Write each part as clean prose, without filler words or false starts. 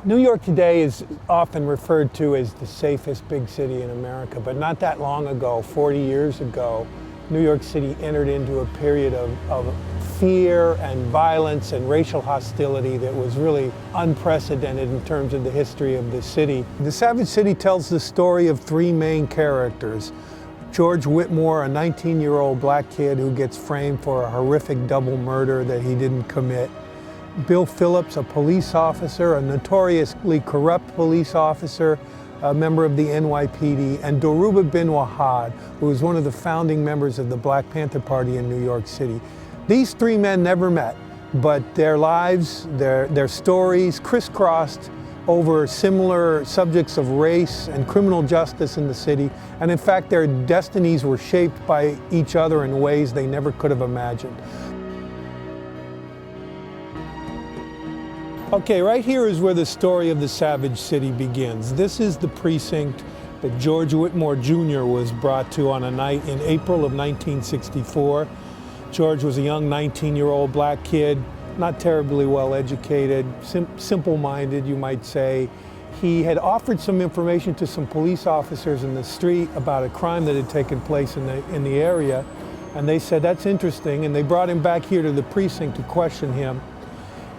New York today is often referred to as the safest big city in America, but not that long ago, 40 years ago, New York City entered into a period of fear and violence and racial hostility that was really unprecedented in terms of the history of the city. The Savage City tells the story of three main characters. George Whitmore, a 19-year-old black kid who gets framed for a horrific double murder that he didn't commit. Bill Phillips, a police officer, a notoriously corrupt police officer, a member of the NYPD, and Dhoruba bin Wahad, who was one of the founding members of the Black Panther Party in New York City. These three men never met, but their lives, their stories crisscrossed over similar subjects of race and criminal justice in the city, and in fact their destinies were shaped by each other in ways they never could have imagined. Okay, right here is where the story of the Savage City begins. This is the precinct that George Whitmore Jr. was brought to on a night in April of 1964. George was a young 19-year-old black kid, not terribly well educated, simple-minded, you might say. He had offered some information to some police officers in the street about a crime that had taken place in the area, and they said, "That's interesting," and they brought him back here to the precinct to question him.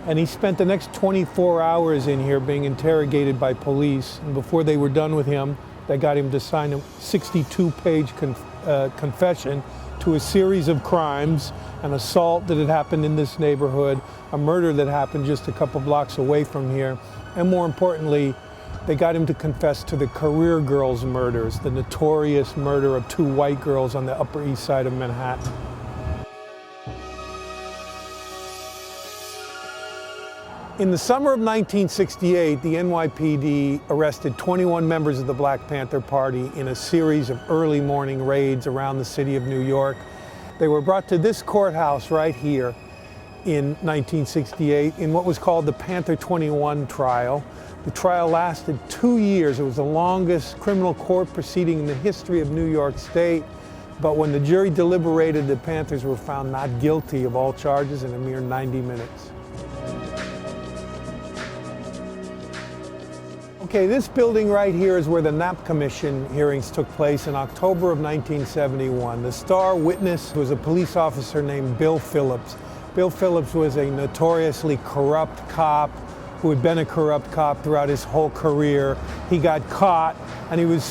And he spent the next 24 hours in here being interrogated by police. And before they were done with him, they got him to sign a 62-page confession to a series of crimes, an assault that had happened in this neighborhood, a murder that happened just a couple blocks away from here, and more importantly, they got him to confess to the Career Girls murders, the notorious murder of two white girls on the Upper East Side of Manhattan. In the summer of 1968, the NYPD arrested 21 members of the Black Panther Party in a series of early morning raids around the city of New York. They were brought to this courthouse right here in 1968 in what was called the Panther 21 trial. The trial lasted 2 years. It was the longest criminal court proceeding in the history of New York State. But when the jury deliberated, the Panthers were found not guilty of all charges in a mere 90 minutes. Okay, this building right here is where the Knapp Commission hearings took place in October of 1971. The star witness was a police officer named Bill Phillips. Bill Phillips was a notoriously corrupt cop who had been a corrupt cop throughout his whole career. He got caught and he was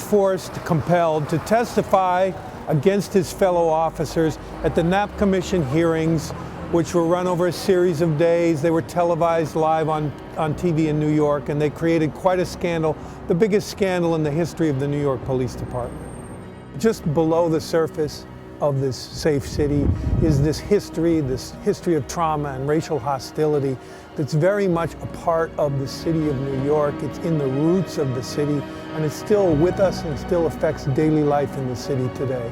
compelled to testify against his fellow officers at the Knapp Commission hearings, which were run over a series of days. They were televised live on TV in New York, and they created quite a scandal, the biggest scandal in the history of the New York Police Department. Just below the surface of this safe city is this history of trauma and racial hostility that's very much a part of the city of New York. It's in the roots of the city, and it's still with us and still affects daily life in the city today.